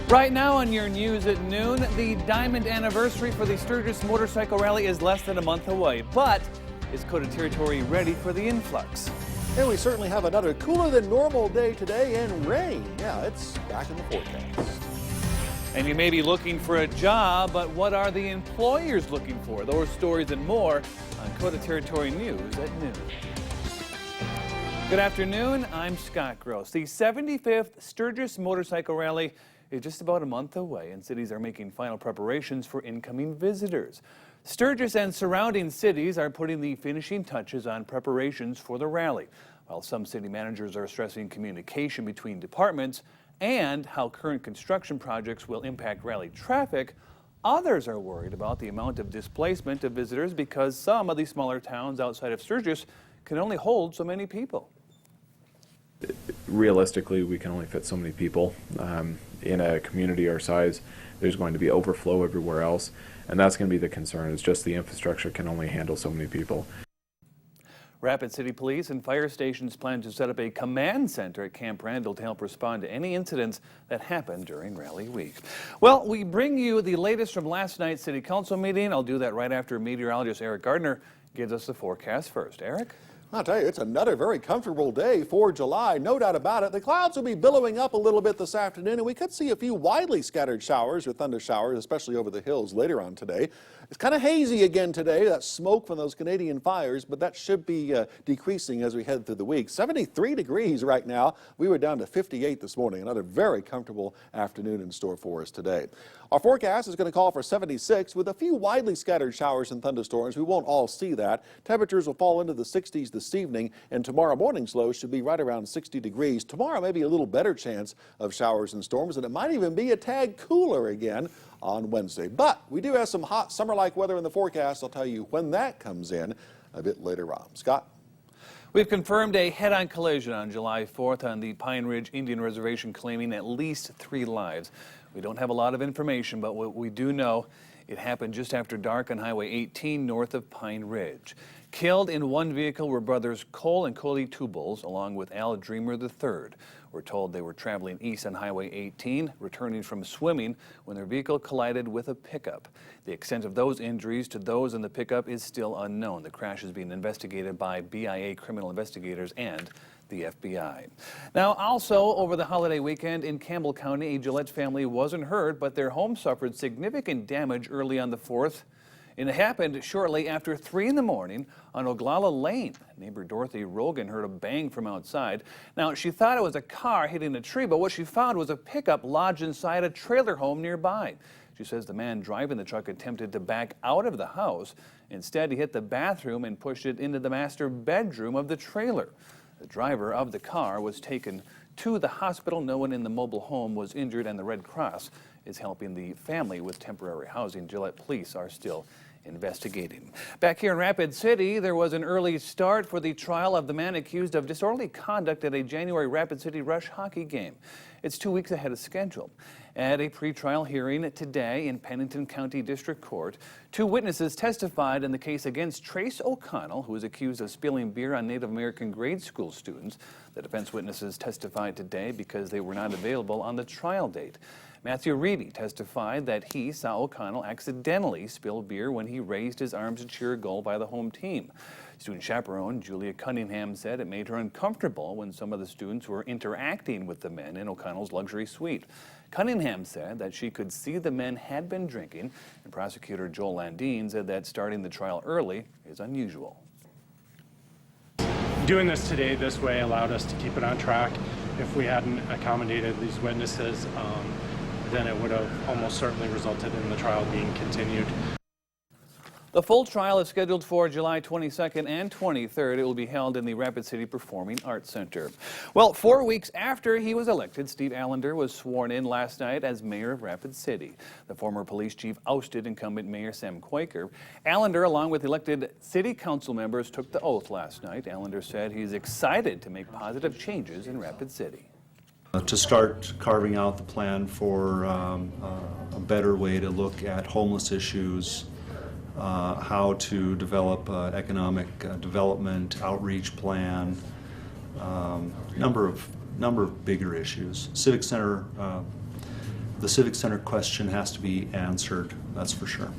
Right now on your news at noon, the diamond anniversary for the Sturgis Motorcycle Rally is less than a month away. But is Dakota Territory ready for the influx? And we certainly have another cooler than normal day today and rain. Yeah, it's back in the forecast. And you may be looking for a job, but what are the employers looking for? Those stories and more on Dakota Territory News at noon. Good afternoon, I'm Scott Gross. The 75th Sturgis Motorcycle Rally is just about a month away, and cities are making final preparations for incoming visitors. Sturgis and surrounding cities are putting the finishing touches on preparations for the rally, while some city managers are stressing communication between departments and how current construction projects will impact rally traffic. Others are worried about the amount of displacement of visitors because some of the smaller towns outside of Sturgis can only hold so many people. Realistically, we can only fit so many people. In a community our size, there's going to be overflow everywhere else, and that's going to be the concern. It's just the infrastructure can only handle so many people. Rapid City Police and fire stations plan to set up a command center at Camp Randall to help respond to any incidents that happen during Rally Week. Well, we bring you the latest from last night's City Council meeting. I'll do that right after meteorologist Eric Gardner gives us the forecast first. Eric? I'll tell you, it's another very comfortable day for July, no doubt about it. The clouds will be billowing up a little bit this afternoon, and we could see a few widely scattered showers or thunder showers, especially over the hills later on today. It's kind of hazy again today, that smoke from those Canadian fires, but that should be decreasing as we head through the week. 73 degrees right now. We were down to 58 this morning. Another very comfortable afternoon in store for us today. Our forecast is going to call for 76 with a few widely scattered showers and thunderstorms. We won't all see that. Temperatures will fall into the 60s this evening, and tomorrow morning's low should be right around 60 degrees. Tomorrow maybe a little better chance of showers and storms, and it might even be a tad cooler again on Wednesday. But we do have some hot summer-like weather in the forecast. I'll tell you when that comes in a bit later on. Scott? We've confirmed a head-on collision on July 4th on the Pine Ridge Indian Reservation, claiming at least 3 lives. We don't have a lot of information, but what we do know, it happened just after dark on Highway 18 north of Pine Ridge. Killed in one vehicle were brothers Cole and Cody Tubles, along with Al Dreamer III. We're told they were traveling east on Highway 18, returning from swimming when their vehicle collided with a pickup. The extent of those injuries to those in the pickup is still unknown. The crash is being investigated by BIA criminal investigators and the FBI. Now, also over the holiday weekend in Campbell County, a Gillette family wasn't hurt, but their home suffered significant damage early on the 4th. And it happened shortly after 3 in the morning on Oglala Lane. Neighbor Dorothy Rogan heard a bang from outside. Now, she thought it was a car hitting a tree, but what she found was a pickup lodged inside a trailer home nearby. She says the man driving the truck attempted to back out of the house. Instead, he hit the bathroom and pushed it into the master bedroom of the trailer. The driver of the car was taken to the hospital. No one in the mobile home was injured, and the Red Cross is helping the family with temporary housing. Gillette police are still investigating. Back here in Rapid City, there was an early start for the trial of the man accused of disorderly conduct at a January Rapid City Rush hockey game. It's 2 weeks ahead of schedule. At a pretrial hearing today in Pennington County District Court, 2 witnesses testified in the case against Trace O'Connell, who is accused of spilling beer on Native American grade school students. The defense witnesses testified today because they were not available on the trial date. Matthew Reedy testified that he saw O'Connell accidentally spill beer when he raised his arms to cheer a goal by the home team. Student chaperone Julia Cunningham said it made her uncomfortable when some of the students were interacting with the men in O'Connell's luxury suite. Cunningham said that she could see the men had been drinking, and prosecutor Joel Landine said that starting the trial early is unusual. Doing this today this way allowed us to keep it on track. If we hadn't accommodated these witnesses, then it would have almost certainly resulted in the trial being continued. The full trial is scheduled for July 22nd and 23rd. It will be held in the Rapid City Performing Arts Center. Well, 4 weeks after he was elected, Steve Allender was sworn in last night as mayor of Rapid City. The former police chief ousted incumbent Mayor Sam Quaker. Allender, along with elected city council members, took the oath last night. Allender said he's excited to make positive changes in Rapid City. To start carving out the plan for a better way to look at homeless issues, how to develop economic development outreach plan, number of bigger issues. Civic Center the Civic Center question has to be answered, that's for sure.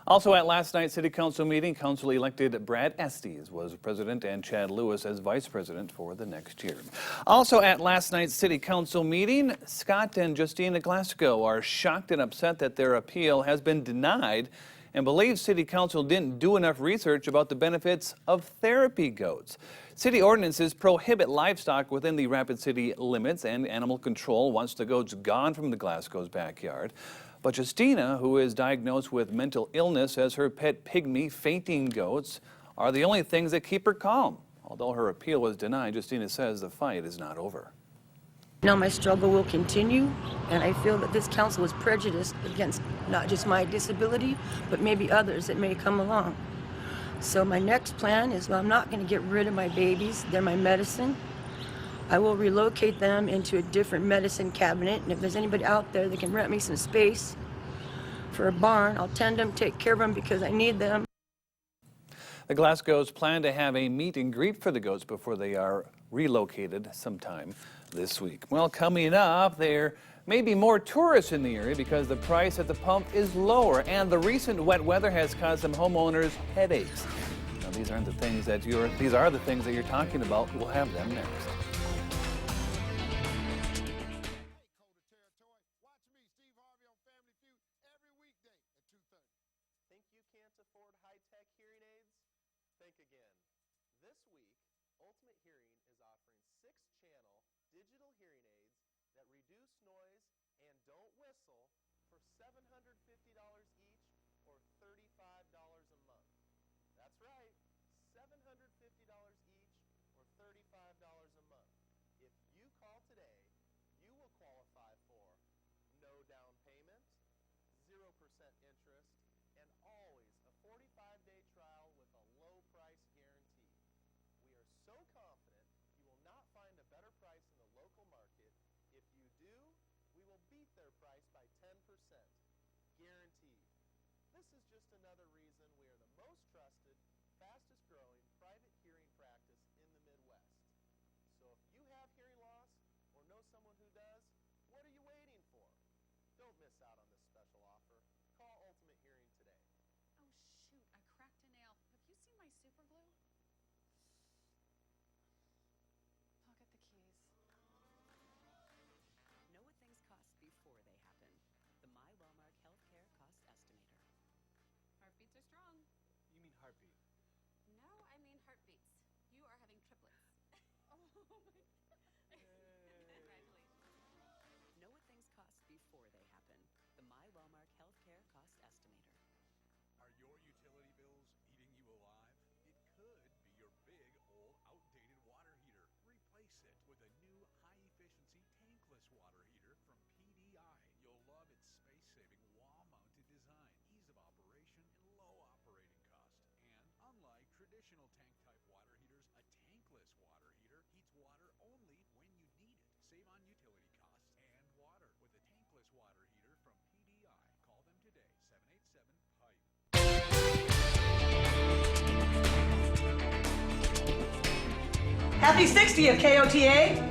Also at last night's City Council meeting, Council-elected Brad Estes was president and Chad Lewis as vice president for the next year. Also at last night's City Council meeting, Scott and Justina Glasgow are shocked and upset that their appeal has been denied and believe City Council didn't do enough research about the benefits of therapy goats. City ordinances prohibit livestock within the Rapid City limits, and animal control wants the goats gone from the Glasgow's backyard. But Justina, who is diagnosed with mental illness, says her pet pygmy fainting goats are the only things that keep her calm. Although her appeal was denied, Justina says the fight is not over. Now my struggle will continue, and I feel that this council is prejudiced against not just my disability, but maybe others that may come along. So my next plan is, well, I'm not going to get rid of my babies. They're my medicine. I will relocate them into a different medicine cabinet, and if there's anybody out there that can rent me some space for a barn, I'll tend them, take care of them because I need them. The Glasgows plan to have a meet and greet for the goats before they are relocated sometime this week. Well, coming up, there may be more tourists in the area because the price at the pump is lower, and the recent wet weather has caused some homeowners headaches. Now, these are the things that you're talking about. We'll have them next. Think you can't afford high-tech hearing aids? Think again. This week, Ultimate Hearing is offering 6-channel digital hearing aids that reduce noise and don't whistle for $750 each or $35 a month. That's right, $750 each or $35 a month. If you call today, you will qualify for no down payment, 0% interest, and always a 45-day trial with a low price guarantee. We are so confident you will not find a better price in the local market. If you do, we will beat their price by 10%. Guaranteed. This is just another reason we are the most trusted, fastest growing private hearing practice in the Midwest. So if you have hearing loss or know someone who does, what are you waiting for? Don't miss out on this special offer. Call Ultimate Hearing today. Oh shoot, I cracked a nail. Have you seen my super glue? I'll get the keys. Know what things cost before they happen. The My Wellmark Healthcare Cost Estimator. Heartbeats are strong. You mean heartbeat? No, I mean heartbeats. You are having triplets. Oh my God. Congratulations. Know what things cost before they happen. The My Wellmark Healthcare Cost Estimator. Are your utility bills eating you alive? It could be your big, old, outdated water heater. Replace it with a new, high-efficiency, tankless water heater from PDI. You'll love its space-saving, wall-mounted design, ease of operation, and low operating cost. And unlike traditional tank-type water heaters, a tankless water heater heats water only when you need it. Save on utility costs and water with a tankless water heater from PDI. Call them today, 787-PIPE. Happy 60th, KOTA!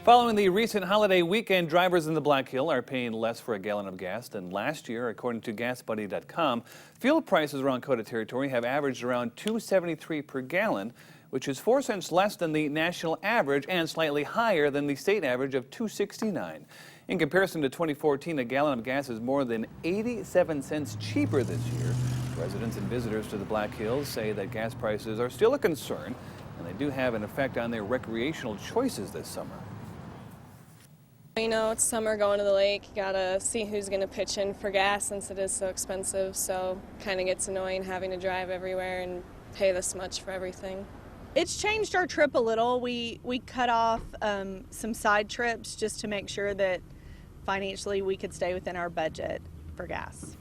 Following the recent holiday weekend, drivers in the Black Hill are paying less for a gallon of gas than last year. According to GasBuddy.com, fuel prices around Dakota Territory have averaged around $2.73 per gallon, which is 4 cents less than the national average and slightly higher than the state average of $2.69. In comparison to 2014, a gallon of gas is more than 87 cents cheaper this year. Residents and visitors to the Black Hills say that gas prices are still a concern, and they do have an effect on their recreational choices this summer. You know, it's summer, going to the lake, you gotta see who's gonna pitch in for gas since it is so expensive, so kind of gets annoying having to drive everywhere and pay this much for everything. It's changed our trip a little. We cut off some side trips just to make sure that financially we could stay within our budget for gas.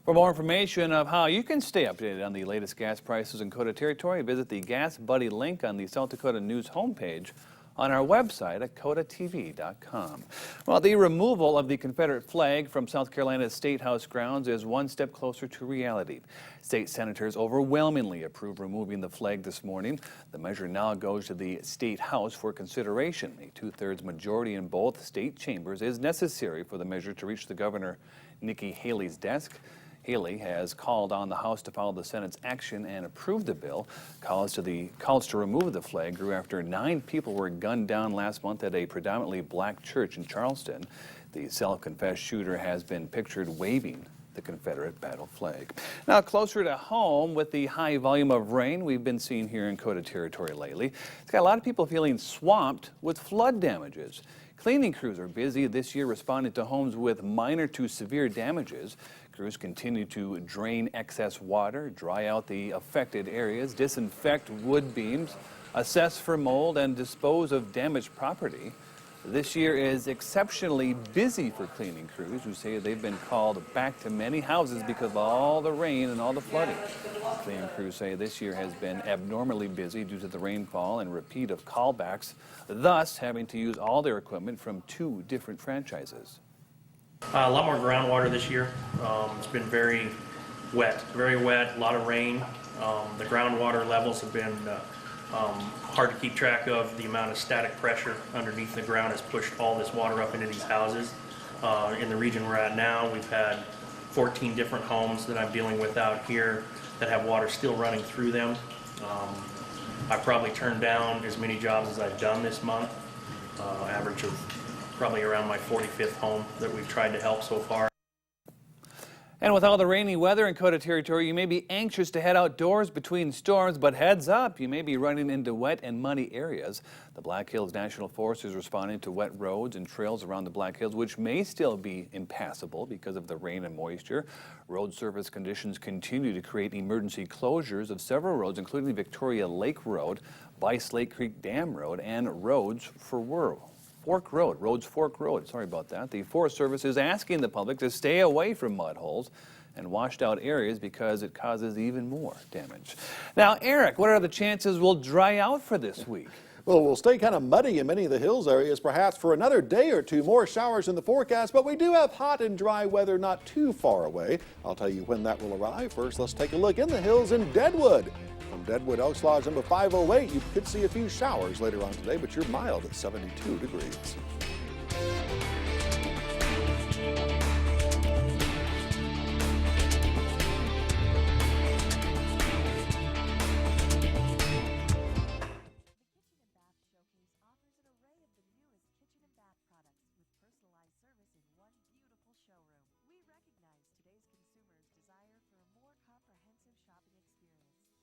For more information of how you can stay updated on the latest gas prices in Dakota Territory, visit the Gas Buddy link on the South Dakota News homepage. on our website at codatv.com. Well, the removal of the Confederate flag from South Carolina's State House grounds is one step closer to reality. State senators overwhelmingly approved removing the flag this morning. The measure now goes to the State House for consideration. A two-thirds majority in both state chambers is necessary for the measure to reach the Governor Nikki Haley's desk. Haley has called on the House to follow the Senate's action and approve the bill. Calls to remove the flag grew after 9 people were gunned down last month at a predominantly black church in Charleston. The self-confessed shooter has been pictured waving the Confederate battle flag. Now, closer to home, with the high volume of rain we've been seeing here in Coda territory lately, it's got a lot of people feeling swamped with flood damages. Cleaning crews are busy this year responding to homes with minor to severe damages. Crews continue to drain excess water, dry out the affected areas, disinfect wood beams, assess for mold, and dispose of damaged property. This year is exceptionally busy for cleaning crews who say they've been called back to many houses because of all the rain and all the flooding. Cleaning crews say this year has been abnormally busy due to the rainfall and repeat of callbacks, thus having to use all their equipment from 2 different franchises. A lot more groundwater this year. It's been very wet, a lot of rain. The groundwater levels have been hard to keep track of. The amount of static pressure underneath the ground has pushed all this water up into these houses. In the region we're at now, we've had 14 different homes that I'm dealing with out here that have water still running through them. I've probably turned down as many jobs as I've done this month, average of probably around my 45th home that we've tried to help so far. And with all the rainy weather in Coda territory, you may be anxious to head outdoors between storms, but heads up, you may be running into wet and muddy areas. The Black Hills National Forest is responding to wet roads and trails around the Black Hills, which may still be impassable because of the rain and moisture. Road surface conditions continue to create emergency closures of several roads, including Victoria Lake Road, Bice Lake Creek Dam Road, and Roads Fork Road, sorry about that. The Forest Service is asking the public to stay away from mud holes and washed out areas because it causes even more damage. Now, Eric, what are the chances we'll dry out for this week? Well, we'll stay kind of muddy in many of the hills areas, perhaps for another day or 2. More showers in the forecast, but we do have hot and dry weather not too far away. I'll tell you when that will arrive. First, let's take a look in the hills in Deadwood. From Deadwood, Elks Lodge number 508, you could see a few showers later on today, but you're mild at 72 degrees.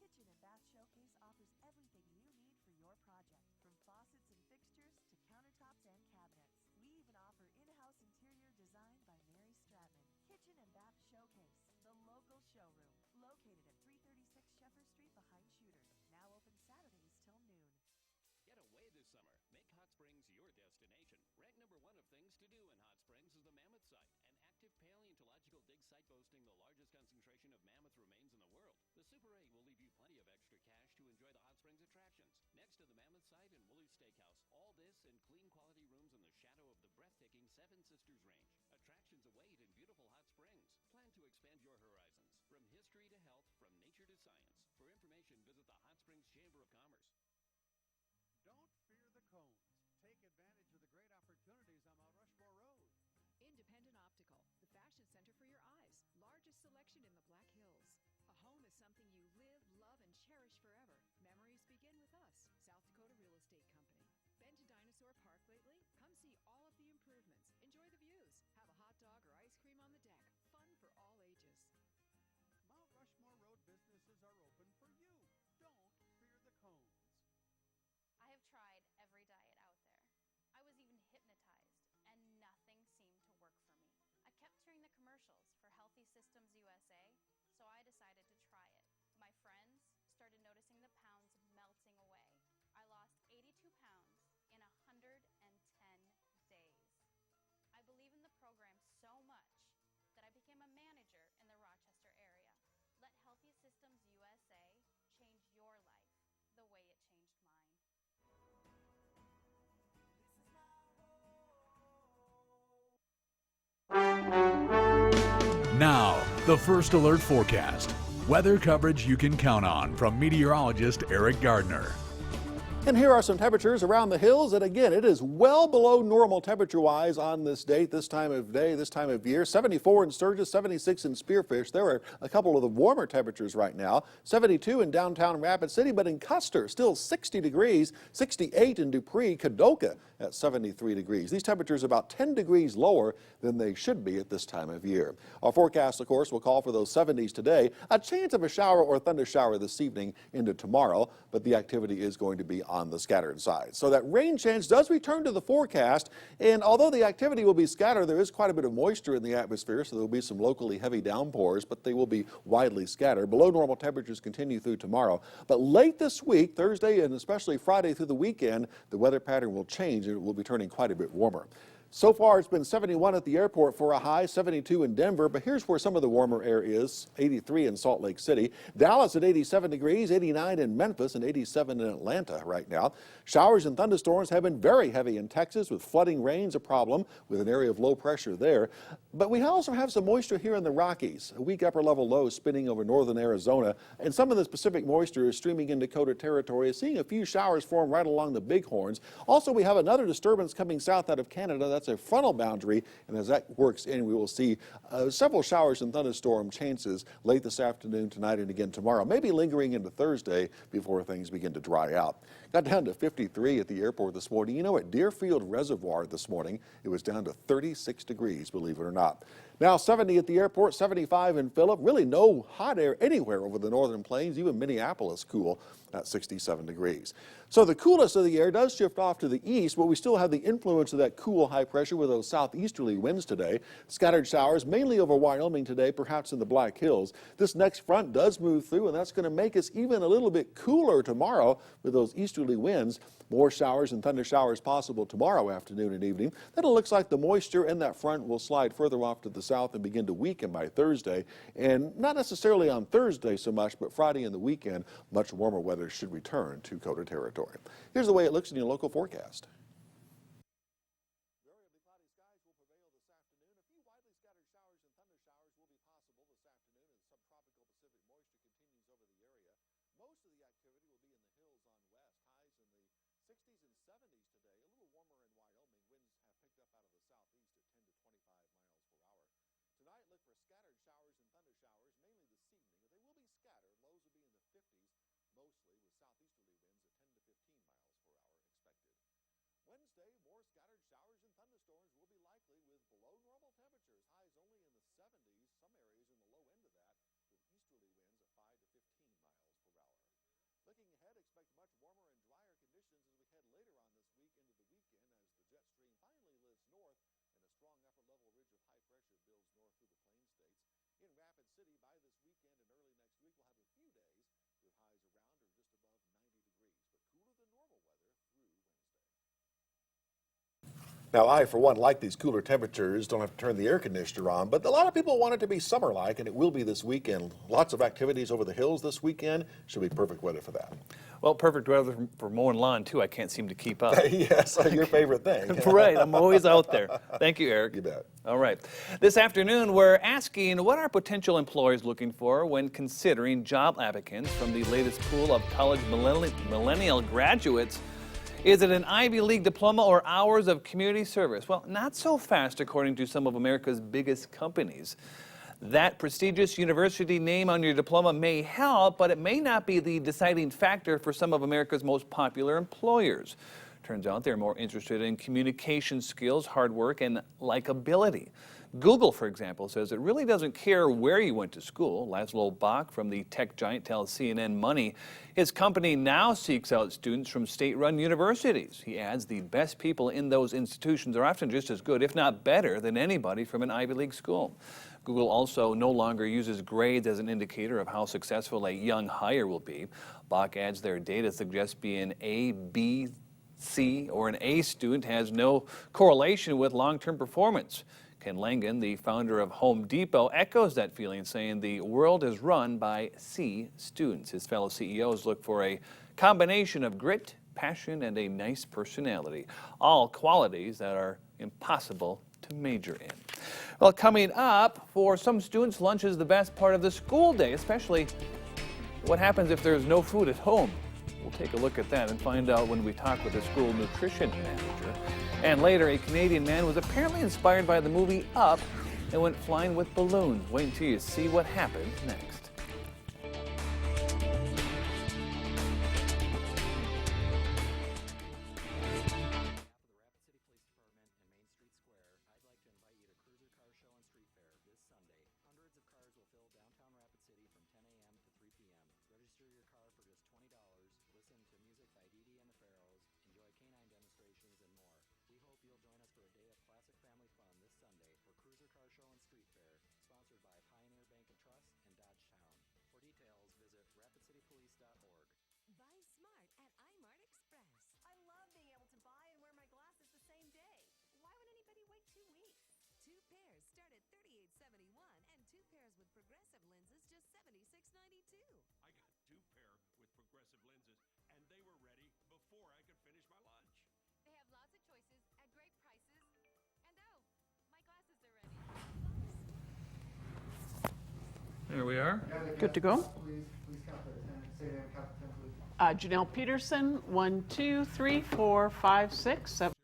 Kitchen and Bath Showcase offers everything you need for your project, from faucets and fixtures to countertops and cabinets. We even offer in-house interior design by Mary Stratman. Kitchen and Bath Showcase, the local showroom, located at 336 Sheffer Street behind Shooters. Now open Saturdays till noon. Get away this summer. Make Hot Springs your destination. Ranked number 1 of things to do in Hot Springs is the Mammoth Site, an active paleontological dig site boasting the largest concentration of mammoth remains in the world. The Super 8 will leave you plenty of extra cash to enjoy the Hot Springs attractions. Next to the Mammoth Site and Woolly's Steakhouse, all this in clean quality rooms in the shadow of the breathtaking Seven Sisters Range. Attractions await in beautiful Hot Springs. Plan to expand your horizons, from history to health, from nature to science. For information, visit the Hot Springs Chamber of Commerce. Don't fear the cones. Take advantage of the great opportunities on Mount Rushmore Road. Independent Optical, the fashion center for your eyes. Largest selection in the Black Hills. A home is something you live, love, and cherish forever. Memories begin with us, South Dakota Real Estate Company. Been to Dinosaur Park lately? Come see all of the improvements. Enjoy the views. Have a hot dog or ice cream on the deck. Fun for all ages. Mount Rushmore Road businesses are open for you. Don't fear the cones. I have tried every diet out there. I was even hypnotized, and nothing seemed to work for me. I kept hearing the commercials for Healthy Systems USA, so I decided to try it. My friends started noticing the pounds melting away. I lost 82 pounds in 110 days. I believe in the program so much that I became a manager in the Rochester area. Let Healthy Systems USA change your life the way it changed mine. Now, the First Alert forecast. Weather coverage you can count on from meteorologist Eric Gardner. And here are some temperatures around the hills. And again, it is well below normal temperature-wise on this date, this time of day, this time of year. 74 in Sturgis, 76 in Spearfish. There are a couple of the warmer temperatures right now. 72 in downtown Rapid City, but in Custer, still 60 degrees. 68 in Dupree, Kadoka at 73 degrees. These temperatures about 10 degrees lower than they should be at this time of year. Our forecast, of course, will call for those 70s today. A chance of a shower or thunder shower this evening into tomorrow, but the activity is going to be on the scattered side. So that rain chance does return to the forecast, and although the activity will be scattered, there is quite a bit of moisture in the atmosphere, so there will be some locally heavy downpours, but they will be widely scattered. Below normal temperatures continue through tomorrow, but late this week, Thursday and especially Friday through the weekend, the weather pattern will change and it will be turning quite a bit warmer. So far, it's been 71 at the airport for a high, 72 in Denver, but here's where some of the warmer air is. 83 in Salt Lake City, Dallas at 87 degrees, 89 in Memphis, and 87 in Atlanta right now. Showers and thunderstorms have been very heavy in Texas, with flooding rains a problem, with an area of low pressure there. But we also have some moisture here in the Rockies, a weak upper level low spinning over northern Arizona, and some of the specific moisture is streaming into Dakota Territory, seeing a few showers form right along the Bighorns. Also, we have another disturbance coming south out of Canada. That's a frontal boundary, and as that works in, we will see several showers and thunderstorm chances late this afternoon, tonight, and again tomorrow, maybe lingering into Thursday before things begin to dry out. Got down to 53 at the airport this morning. You know, at Deerfield Reservoir this morning, it was down to 36 degrees, believe it or not. Now 70 at the airport, 75 in Phillip. Really no hot air anywhere over the northern plains, even Minneapolis cool at 67 degrees. So the coolest of the air does shift off to the east, but we still have the influence of that cool high pressure with those southeasterly winds today. Scattered showers mainly over Wyoming today, perhaps in the Black Hills. This next front does move through, and that's going to make us even a little bit cooler tomorrow with those easterly winds. More showers and thunder showers possible tomorrow afternoon and evening. Then it looks like the moisture in that front will slide further off to the south and begin to weaken by Thursday. And not necessarily on Thursday so much, but Friday and the weekend, much warmer weather should return to Dakota Territory. Here's the way it looks in your local forecast. Variably cloudy skies will prevail this afternoon. A few widely scattered showers and thunder showers will be possible this afternoon as subtropical Pacific moisture continues over the area. Most of the activity will be in the hills on west. Highs in the 60s and 70s today. A little warmer in Wyoming. Winds have picked up out of the southeast at 10 to 25 miles per hour. Tonight, look for scattered showers and thunder showers, mainly this evening. They will be scattered. Lows will be in the 50s, mostly with southeasterly winds at 10 to 15 miles per hour expected. Wednesday, more scattered showers and thunderstorms will be likely with below normal temperatures. Highs only in the 70s, some areas in the low end of that, with easterly winds at 5 to 15 miles per hour. Looking ahead, expect much warmer and drier conditions as we head later on this week into the weekend as the jet stream finally lifts north and a strong upper level ridge of high pressure builds north through the plain states. In Rapid City, by this weekend and early next week, we'll have a few days with highs around or just above 90 degrees, but cooler than normal weather through Wednesday. Now, I, for one, like these cooler temperatures, don't have to turn the air conditioner on, but a lot of people want it to be summer-like, and it will be this weekend. Lots of activities over the hills this weekend. Should be perfect weather for that. Well, perfect weather for mowing lawn, too. I can't seem to keep up. Yes, your favorite thing. Right, I'm always out there. Thank you, Eric. You bet. All right. This afternoon, we're asking what are potential employers looking for when considering job applicants from the latest pool of college millennial graduates. Is it an Ivy League diploma or hours of community service? Well, not so fast, according to some of America's biggest companies. That prestigious university name on your diploma may help, but it may not be the deciding factor for some of America's most popular employers. Turns out they're more interested in communication skills, hard work, and likability. Google, for example, says it really doesn't care where you went to school. Laszlo Bock from the tech giant tells CNN Money his company now seeks out students from state-run universities. He adds the best people in those institutions are often just as good, if not better, than anybody from an Ivy League school. Google also no longer uses grades as an indicator of how successful a young hire will be. Bock adds their data suggests being A, B, C, or an A student has no correlation with long-term performance. Ken Langen, the founder of Home Depot, echoes that feeling, saying the world is run by C students. His fellow CEOs look for a combination of grit, passion, and a nice personality, all qualities that are impossible to major in. Well, coming up, for some students, lunch is the best part of the school day, especially what happens if there's no food at home. We'll take a look at that and find out when we talk with a school nutrition manager. And later, a Canadian man was apparently inspired by the movie Up and went flying with balloons. Wait until you see what happens next. There we are. Good to go. Janelle Peterson, 1, 2, 3, 4, 5, 6, 7.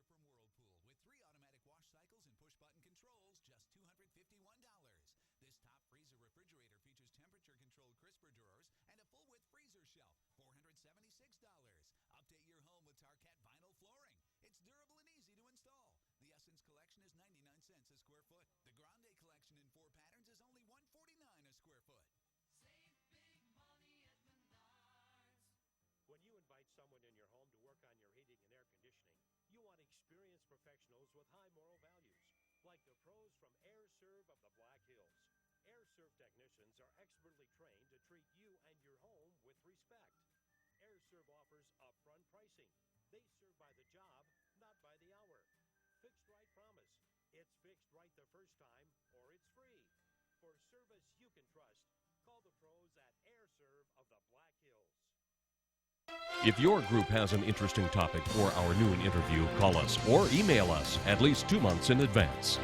If your group has an interesting topic for our noon interview, call us or email us at least 2 months in advance.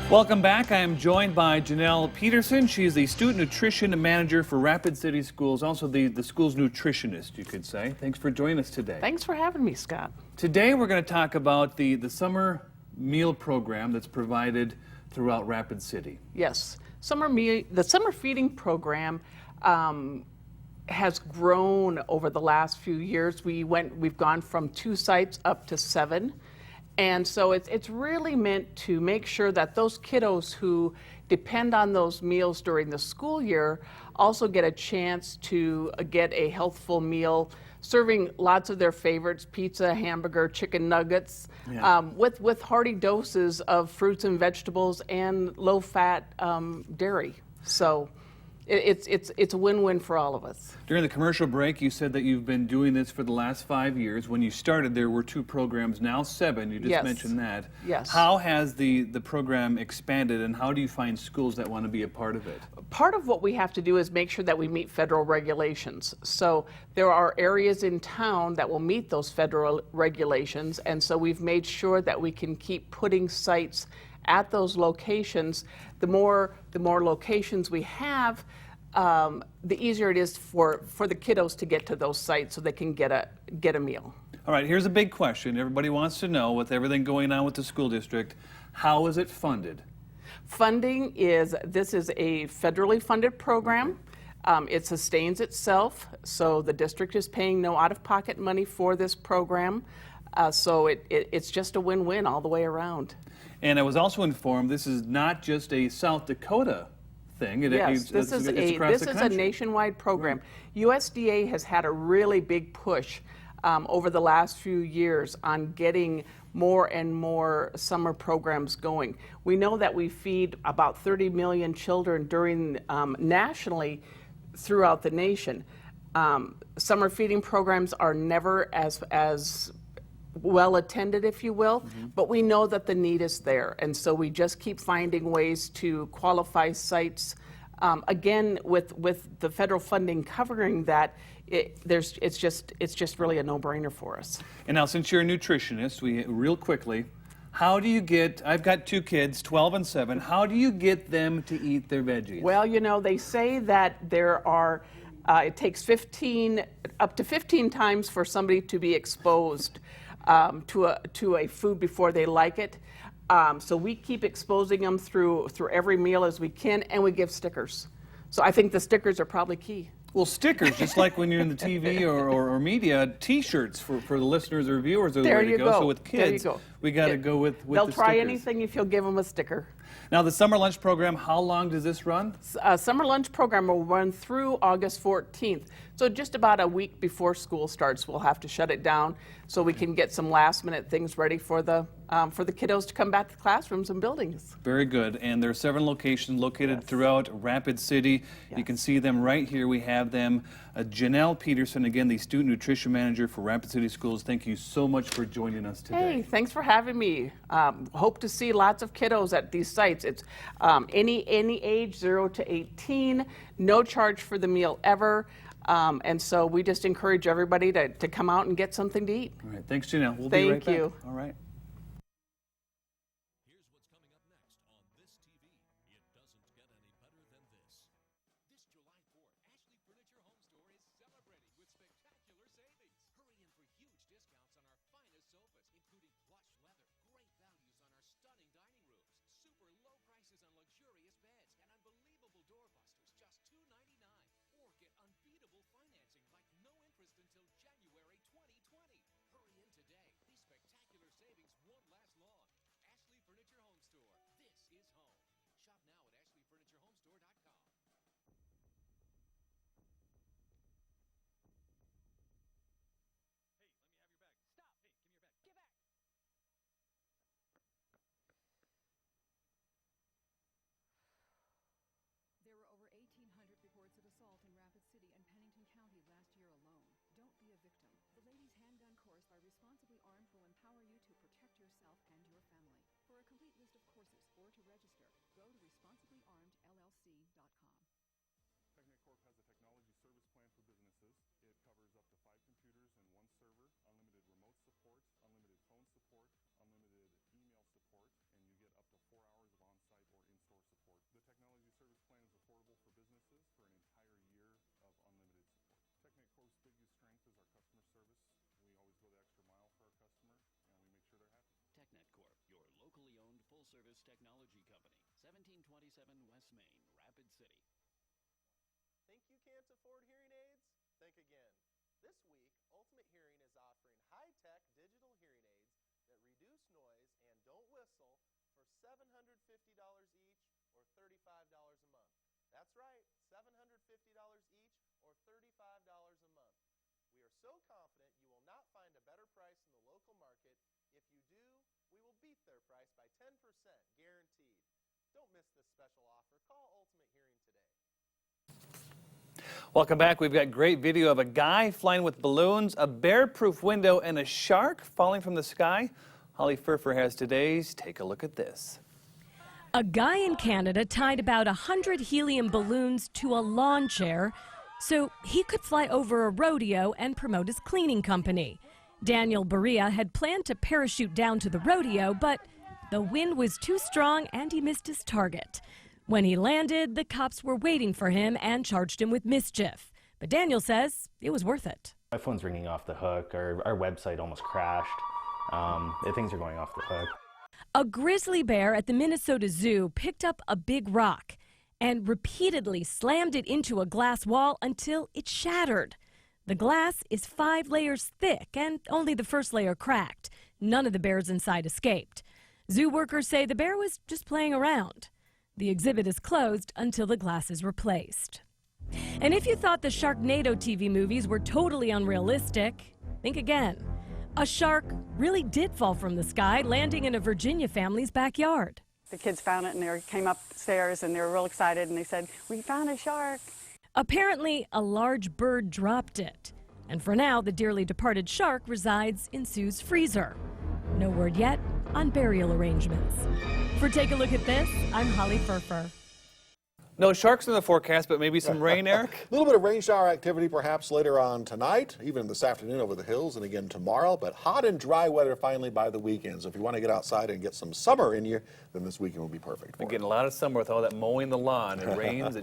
Welcome back. I am joined by Janelle Peterson. She is the student nutrition manager for Rapid City Schools, also the school's nutritionist, you could say. Thanks for joining us today. Thanks for having me, Scott. Today we're going to talk about the summer meal program that's provided throughout Rapid City. Yes, the summer feeding program has grown over the last few years. We've gone from 2 sites up to 7. And so it's really meant to make sure that those kiddos who depend on those meals during the school year also get a chance to get a healthful meal, serving lots of their favorites: pizza, hamburger, chicken nuggets, with hearty doses of fruits and vegetables and low-fat dairy. So it's a win-win for all of us. During the commercial break, you said that you've been doing this for the last 5 years. When you started, there were 2 programs, now 7. You just mentioned that. Yes. How has the program expanded, and how do you find schools that want to be a part of it? Part of what we have to do is make sure that we meet federal regulations. So there are areas in town that will meet those federal regulations, and so we've made sure that we can keep putting sites at those locations. The more locations we have, the easier it is for the kiddos to get to those sites so they can get a meal. All right, here's a big question. Everybody wants to know, with everything going on with the school district, how is it funded? Funding this is a federally funded program. It sustains itself, so the district is paying no out-of-pocket money for this program. So it's just a win-win all the way around. And I was also informed this is not just a South Dakota thing. Yes, this is a nationwide program. USDA has had a really big push over the last few years on getting more and more summer programs going. We know that we feed about 30 million children nationally throughout the nation. Summer feeding programs are never as well attended, if you will, but we know that the need is there, and so we just keep finding ways to qualify sites. Again, with the federal funding covering that, it's just really a no-brainer for us. And now, since you're a nutritionist, real quickly, How do you get, I've got 2 kids, 12 and 7, how do you get them to eat their veggies? Well, you know, they say that there are, it takes up to 15 times for somebody to be exposed to a food before they like it. So we keep exposing them through every meal as we can, and we give stickers. So I think the stickers are probably key. Well, stickers, just like when you're in the TV or media, T-shirts for the listeners or viewers are the way to go. So with kids, we got to go with They'll the try stickers. anything if you'll give them a sticker. Now, the summer lunch program, how long does this run? Summer lunch program will run through August 14th. So just about a week before school starts, we'll have to shut it down so we can get some last-minute things ready for the kiddos to come back to classrooms and buildings. Very good. And there are 7 locations located throughout Rapid City. You can see them right here. We have them. Janelle Peterson, again, the Student Nutrition Manager for Rapid City Schools. Thank you so much for joining us today. Hey, thanks for having me. Hope to see lots of kiddos at these sites. It's any age, 0 to 18, no charge for the meal ever. And so we just encourage everybody to come out and get something to eat. All right, thanks, Janelle. We'll be right back. Thank you. All right. Here's what's coming up next on This TV. It doesn't get any better than this. This July 4th, Ashley Furniture Home Store is celebrating with spectacular savings. Hurry in for huge discounts on our finest sofas, including plush leather, great values on our stunning dining rooms, super low prices on luxurious beds, and unbelievable doorbusters, just $2.99. Or get unbeatable financing like no interest until January 2020. Hurry in today. These spectacular savings won't last long. Ashley Furniture Home Store. This is home. Shop now at ashleyfurnitureHomestore.com. There were over 1,800 reports of assault in Rapid City and Pennington County last year alone. Don't be a victim. The Ladies Handgun course by Responsibly Armed will empower you to protect yourself and your family. For a complete list of courses or to register, go to responsiblyarmedllc.com. TechnicCorp has a technology service plan for businesses. It covers up to 5 computers and 1 server, unlimited remote support, unlimited phone support, unlimited email support, and you get up to 4 hours of on-site or in-store support. The technology service plan is affordable for businesses for an entire year of unlimited support. TechnicCorp's biggest strength is our customer service. We always go the extra mile for our customer, and we make sure they're happy. TechnicCorp, your locally owned full-service technology company. 1727 West Main, Rapid City. Think you can't afford hearing aids? Think again. This week, Ultimate Hearing is offering high-tech digital hearing aids that reduce noise and don't whistle for $750 each or $35 a month. That's right, $750 each or $35 a month. We are so confident you will not find a better price in the local market. If you do, we will beat their price by 10%, guaranteed. Don't miss this special offer. Call Ultimate Hearing today. Welcome back. We've got great video of a guy flying with balloons, a bear-proof window, and a shark falling from the sky. Holly Furfer has today's. Take a look at this. A guy in Canada tied about 100 helium balloons to a lawn chair so he could fly over a rodeo and promote his cleaning company. Daniel Berea had planned to parachute down to the rodeo, but the wind was too strong and he missed his target. When he landed, the cops were waiting for him and charged him with mischief. But Daniel says it was worth it. My phone's ringing off the hook. Our website almost crashed. Things are going off the hook. A grizzly bear at the Minnesota Zoo picked up a big rock and repeatedly slammed it into a glass wall until it shattered. The glass is 5 layers thick and only the first layer cracked. None of the bears inside escaped. Zoo workers say the bear was just playing around. The exhibit is closed until the glass is replaced. And if you thought the Sharknado TV movies were totally unrealistic, think again. A shark really did fall from the sky, landing in a Virginia family's backyard. The kids found it and they came upstairs and they were real excited and they said, "We found a shark." Apparently, a large bird dropped it. And for now, the dearly departed shark resides in Sue's freezer. No word yet on burial arrangements. For Take a Look at This, I'm Holly Furfer. No sharks in the forecast, but maybe some rain, Eric? A little bit of rain shower activity perhaps later on tonight, even this afternoon over the hills, and again tomorrow. But hot and dry weather finally by the weekend. So if you want to get outside and get some summer in you, then this weekend will be perfect for We're it. getting a lot of summer with all that mowing the lawn. It rains.